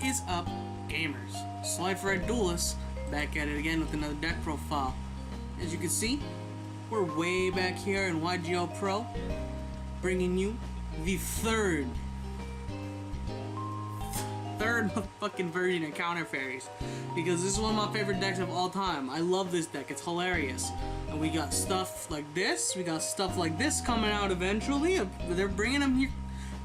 is up, gamers? Slifer Red Duelist, back at it again with another deck profile. As you can see, we're way back here in YuGiOh Pro, bringing you the third motherfucking version of Counter Fairies, because this is one of my favorite decks of all time. I love this deck, it's hilarious. And we got stuff like this, coming out eventually. They're bringing them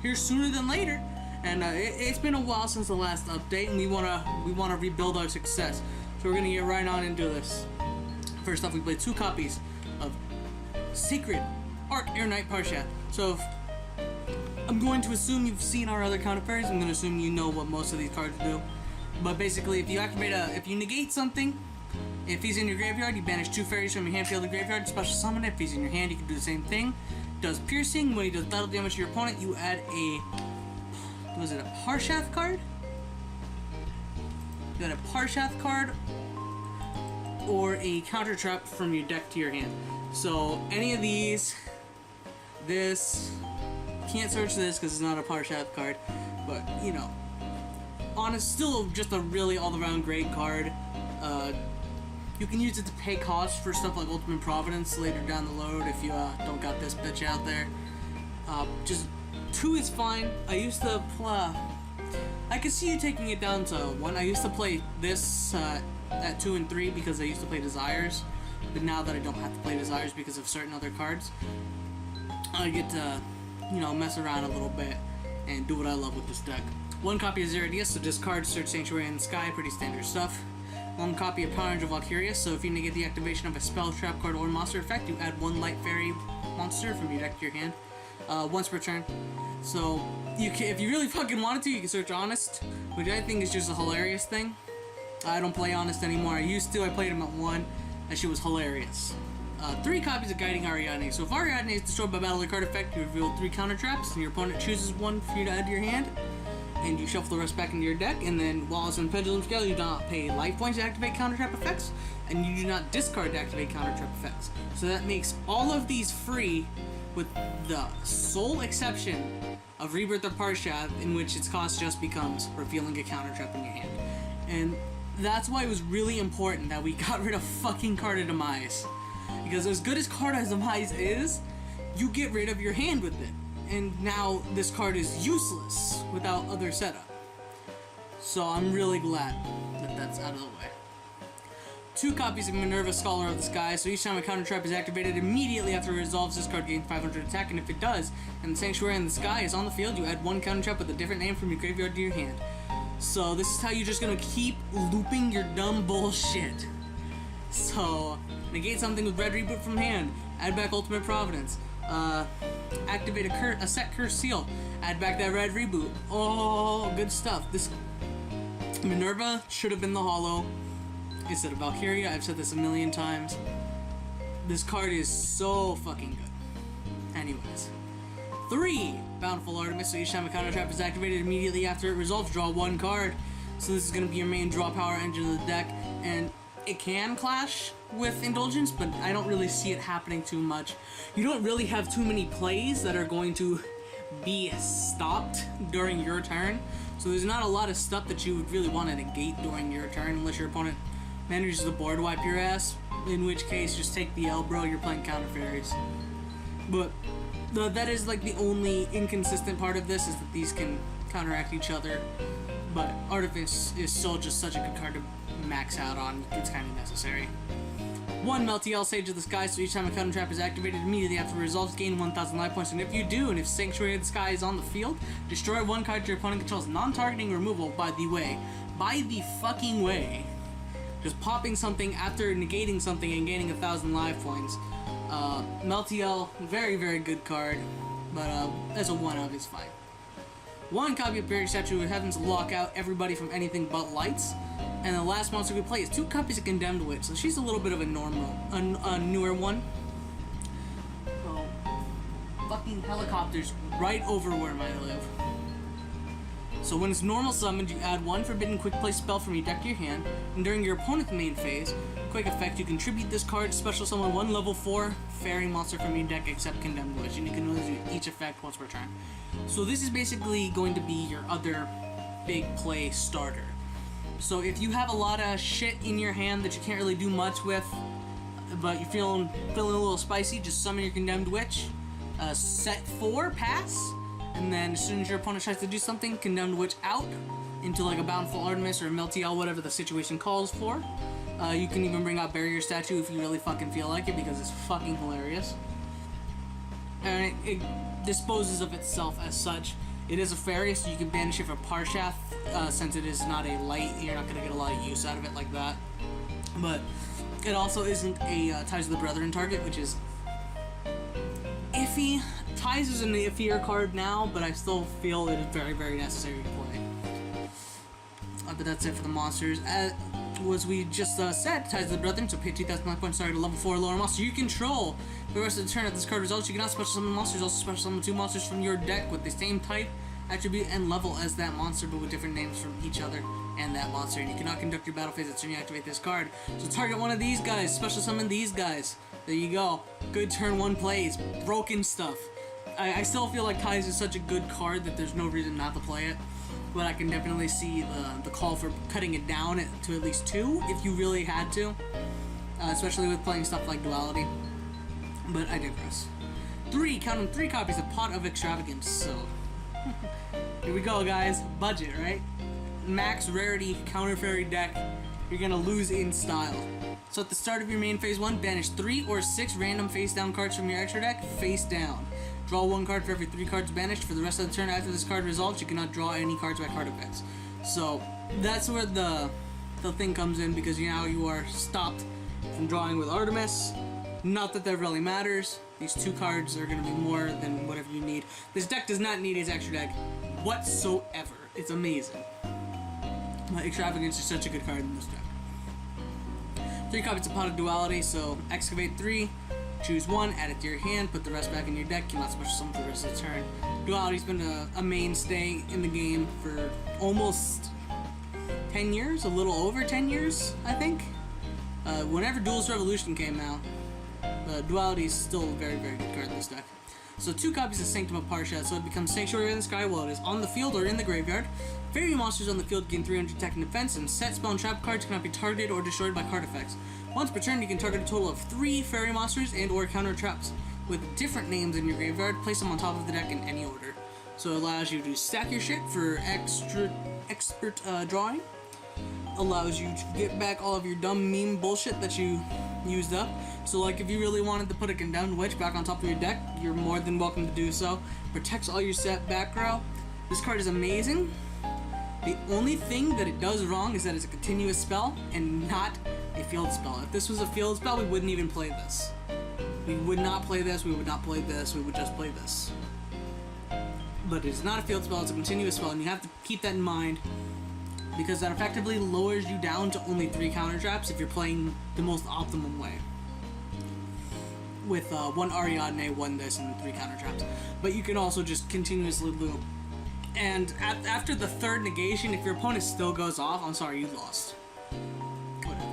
here sooner than later. And it's been a while since the last update, and we wanna rebuild our success. So we're gonna get right on into this. First off, we played 2 copies of Sacred Arc Air Knight Parshath. So I'm going to assume you've seen our other Counter Fairies. I'm going to assume you know what most of these cards do. But basically, if you negate something, if he's in your graveyard, you banish 2 fairies from your hand, field, to graveyard, special summon it. If he's in your hand, you can do the same thing. Does piercing. When he does battle damage to your opponent, you add a Parshath card? You add a Parshath card or a counter trap from your deck to your hand. So any of these, this. Can't search this because it's not a Parshath card, but you know, still just a really all-around great card. You can use it to pay costs for stuff like Ultimate Providence later down the road if you don't got this bitch out there. Just 2 is fine. I used to play. I could see you taking it down to 1. I used to play this at 2 and 3 because I used to play Desires, but now that I don't have to play Desires because of certain other cards, I get to, you know, mess around a little bit and do what I love with this deck. 1 copy of Zeradius, so discard, search Sanctuary in the Sky, pretty standard stuff. 1 copy of Power Angel Valkyria, so if you negate the activation of a spell, trap card, or monster effect, you add 1 light fairy monster from your deck to your hand, once per turn. So you can, if you really fucking wanted to, you can search Honest, which I think is just a hilarious thing. I don't play Honest anymore. I used to. I played him at 1. That shit was hilarious. 3 copies of Guiding Ariadne. So if Ariadne is destroyed by battle or card effect, you reveal 3 counter traps, and your opponent chooses 1 for you to add to your hand, and you shuffle the rest back into your deck. And then while it's in Pendulum Scale, you do not pay life points to activate counter trap effects, and you do not discard to activate counter trap effects. So that makes all of these free, with the sole exception of Rebirth or Parshath, in which its cost just becomes revealing a counter trap in your hand. And that's why it was really important that we got rid of fucking Card of Demise. Because as good as Card of Demise is, you get rid of your hand with it. And now this card is useless without other setup. So I'm really glad that that's out of the way. 2 copies of Minerva, Scholar of the Sky, so each time a counter trap is activated, immediately after it resolves, this card gains 500 attack, and if it does, and the Sanctuary in the Sky is on the field, you add 1 counter trap with a different name from your graveyard to your hand. So this is how you're just gonna keep looping your dumb bullshit. So, negate something with red reboot from hand, add back Ultimate Providence, activate a set curse seal, add back that red reboot. Oh, good stuff. This Minerva should have been the holo instead of Valkyria. I've said this a million times. This card is so fucking good. Anyways. 3 Bountiful Artemis, so each time a counter trap is activated, immediately after it resolves, draw 1 card. So this is going to be your main draw power engine of the deck, and it can clash with Indulgence, but I don't really see it happening too much. You don't really have too many plays that are going to be stopped during your turn, so there's not a lot of stuff that you would really want to negate during your turn unless your opponent manages to board wipe your ass, in which case just take the L, bro, you're playing Counter Fairies. But that is like the only inconsistent part of this, is that these can counteract each other, but Artifice is still just such a good card to max out on. It's kind of necessary. 1 Meltiel, Sage of the Sky, so each time a counter trap is activated, immediately after it resolves, gain 1,000 life points, and if you do, and if Sanctuary of the Sky is on the field, destroy 1 card your opponent controls. Non-targeting removal, by the fucking way. Just popping something after negating something and gaining 1,000 life points. Meltiel, very, very good card, but as a 1-of, it's fine. 1 copy of Buried Statue of Heaven's lock out everybody from anything but lights. And the last monster we play is 2 copies of Condemned Witch, so she's a little bit of a newer one. So, fucking helicopters right over where I live. So when it's normal summoned, you add 1 Forbidden Quick Play spell from your deck to your hand, and during your opponent's main phase, quick effect, you contribute this card, special summon 1 level 4 fairy monster from your deck except Condemned Witch, and you can only do each effect once per turn. So this is basically going to be your other big play starter. So if you have a lot of shit in your hand that you can't really do much with, but you're feeling a little spicy, just summon your Condemned Witch, set 4, pass, and then as soon as your opponent tries to do something, Condemned Witch out into like a Bountiful Artemis or a Meltiel, whatever the situation calls for. You can even bring out Barrier Statue if you really fucking feel like it, because it's fucking hilarious. And it disposes of itself as such. It is a fairy, so you can banish it for Parshath, since it is not a light, you're not going to get a lot of use out of it like that. But it also isn't a Ties of the Brethren target, which is iffy. Ties is an iffier card now, but I still feel it is very, very necessary to play. But that's it for the monsters. As we just said, Ties of the Brethren, so pay 2,000 life points, target a level 4 lower monster you control. For the rest of the turn, at this card results, you cannot special summon monsters, also special summon 2 monsters from your deck with the same type, attribute, and level as that monster, but with different names from each other and that monster. And you cannot conduct your battle phase as soon as you activate this card. So target one of these guys, special summon these guys. There you go. Good turn 1 plays. Broken stuff. I still feel like Ties is such a good card that there's no reason not to play it. But I can definitely see the call for cutting it down to at least 2 if you really had to. Especially with playing stuff like Duality. But I digress. 3 copies of Pot of Extravagance, so... Here we go, guys. Budget, right? Max rarity, counter fairy deck. You're gonna lose in style. So at the start of your main phase 1, banish 3 or 6 random face down cards from your extra deck, face down. Draw 1 card for every 3 cards banished. For the rest of the turn after this card resolves, you cannot draw any cards by card effects. So that's where the thing comes in, because now you are stopped from drawing with Artemis. Not that really matters. These 2 cards are going to be more than whatever you need. This deck does not need its extra deck whatsoever. It's amazing. Extravagance is such a good card in this deck. 3 copies of Pot of Duality, so excavate 3, choose 1, add it to your hand, put the rest back in your deck, cannot special summon for the rest of the turn. Duality's been a mainstay in the game for almost 10 years, a little over 10 years, I think. Whenever Duelist Revolution came out, Duality is still a very, very good card in this deck. So 2 copies of Sanctum of Parshath, so it becomes Sanctuary in the Sky while it is on the field or in the graveyard. Fairy monsters on the field gain 300 attack and defense, and set, spell, and trap cards cannot be targeted or destroyed by card effects. Once per turn, you can target a total of 3 fairy monsters and or counter traps with different names in your graveyard, place them on top of the deck in any order. So it allows you to stack your shit for expert drawing, allows you to get back all of your dumb meme bullshit that you used up. So like if you really wanted to put a Condemned Witch back on top of your deck, you're more than welcome to do so. Protects all your set back row. This card is amazing. The only thing that it does wrong is that it's a continuous spell and not a field spell. If this was a field spell, we wouldn't even play this. We would not play this, we would not play this, we would just play this. But it's not a field spell, it's a continuous spell, and you have to keep that in mind, because that effectively lowers you down to only 3 counter traps if you're playing the most optimum way. With 1 Ariadne, 1 this, and 3 counter traps. But you can also just continuously loop. And after the 3rd negation, if your opponent still goes off, I'm sorry, you lost. Whatever.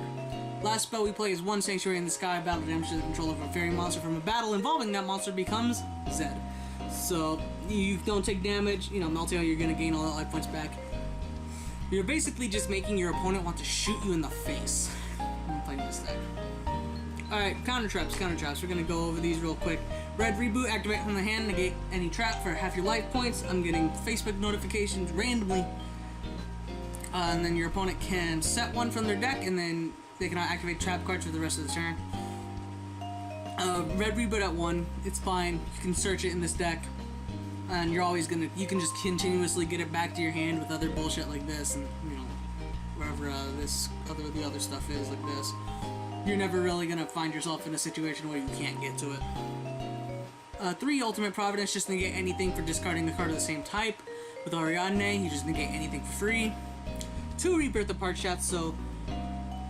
Last spell we play is 1 Sanctuary in the Sky. Battle damage to the control of a fairy monster from a battle involving that monster becomes Zed. So you don't take damage, you know, Meltiel, you're gonna gain all the life points back. You're basically just making your opponent want to shoot you in the face when playing this deck. Alright, counter traps. We're gonna go over these real quick. Red Reboot, activate from the hand, negate any trap for half your life points. I'm getting Facebook notifications randomly. And then your opponent can set 1 from their deck, and then they cannot activate trap cards for the rest of the turn. Red Reboot at 1, it's fine. You can search it in this deck. And you're always gonna, you can just continuously get it back to your hand with other bullshit like this, and, you know, wherever the other stuff is, like this. You're never really gonna find yourself in a situation where you can't get to it. 3 Ultimate Providence, just negate anything for discarding a card of the same type. With Ariadne, you just negate anything for free. 2 Rebirth of Parshath, so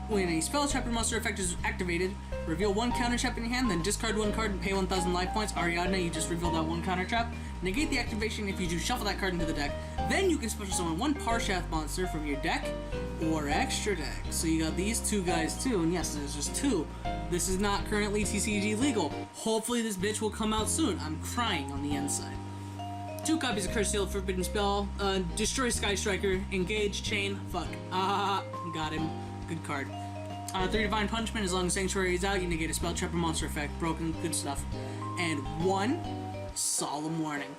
when a spell trap or monster effect is activated, reveal 1 counter trap in your hand, then discard 1 card and pay 1,000 life points. Ariadne, you just reveal that 1 counter trap. Negate the activation if you do shuffle that card into the deck. Then you can special summon 1 Parshath monster from your deck or extra deck. So you got these 2 guys too, and yes, there's just 2. This is not currently TCG legal. Hopefully this bitch will come out soon. I'm crying on the inside. 2 copies of Curse Seal, Forbidden Spell, destroy Sky Striker, engage, chain, fuck. Got him. Good card. 3 Divine Punishment, as long as Sanctuary is out, you negate a spell, trap, or monster effect. Broken, good stuff. And 1 Solemn Warning.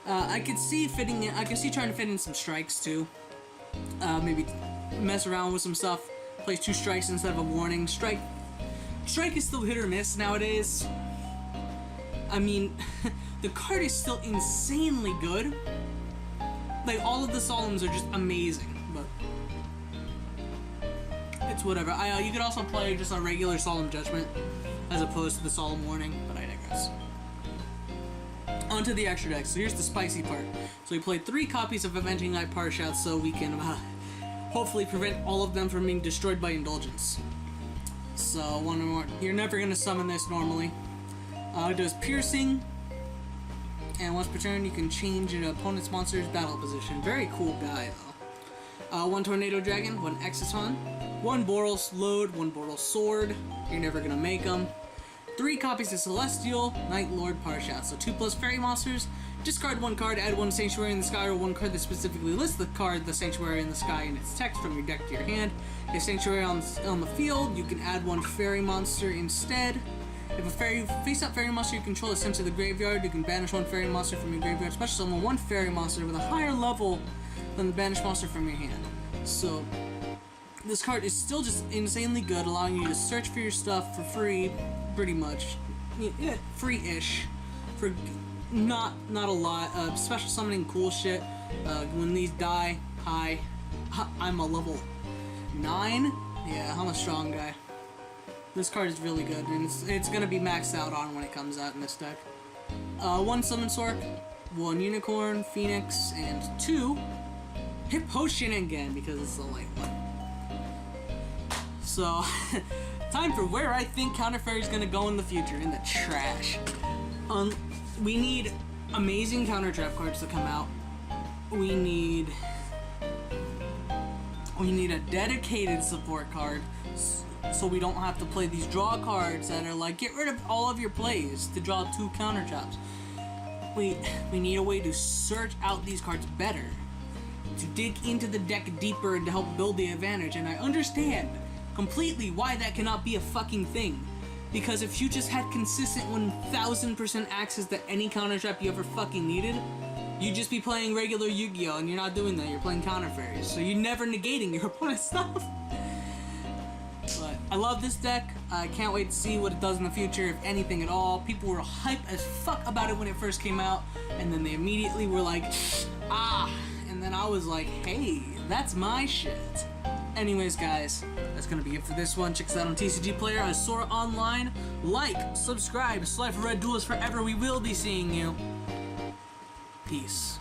I could see fitting in, I could see trying to fit in some strikes too. Maybe mess around with some stuff. Place 2 strikes instead of a warning. Strike is still hit or miss nowadays. I mean, the card is still insanely good. Like, all of the Solemns are just amazing, but it's whatever. You could also play just a regular Solemn Judgment as opposed to the Solemn Warning, but I digress. Onto the extra deck. So here's the spicy part. So we played 3 copies of Avenging Light Parshath so we can hopefully prevent all of them from being destroyed by Indulgence. So one more. You're never gonna summon this normally. It does piercing, and once per turn you can change an opponent's monster's battle position. Very cool guy though. 1 Tornado Dragon, 1 Exciton, 1 Boros Load, 1 Boros Sword. You're never gonna make them. 3 copies of Celestial Night Lord Parshath. So 2+ fairy monsters. Discard 1 card, add 1 Sanctuary in the Sky, or 1 card that specifically lists the card, the Sanctuary in the Sky, in its text from your deck to your hand. If Sanctuary on the field, you can add 1 fairy monster instead. If a face-up fairy monster you control is sent to the graveyard, you can banish 1 fairy monster from your graveyard, special summon 1 fairy monster with a higher level than the banished monster from your hand. So this card is still just insanely good, allowing you to search for your stuff for free, pretty much. Yeah, free-ish. For not a lot. Special summoning cool shit. When these die, I'm a level 9? Yeah, I'm a strong guy. This card is really good, and it's gonna be maxed out on when it comes out in this deck. 1 Summon Sork, 1 Unicorn, Phoenix, and 2 Hit Potion again, because it's the light one. So, time for where I think Counter Fairy's gonna go in the future, in the trash. We need amazing counter trap cards to come out. We need a dedicated support card, so we don't have to play these draw cards that are like, get rid of all of your plays to draw 2 counter traps. We need a way to search out these cards better, to dig into the deck deeper and to help build the advantage. And I understand completely why that cannot be a fucking thing. Because if you just had consistent 1000% access to any counter trap you ever fucking needed, you'd just be playing regular Yu-Gi-Oh! And you're not doing that, you're playing counter fairies. So you're never negating your opponent's stuff. But I love this deck. I can't wait to see what it does in the future, if anything at all. People were hype as fuck about it when it first came out, and then they immediately were like, and then I was like, hey, that's my shit. Anyways, guys, that's gonna be it for this one. Check us out on TCGPlayer, on Sora Online. Like, subscribe, Slide for Red Duelist forever. We will be seeing you. Peace.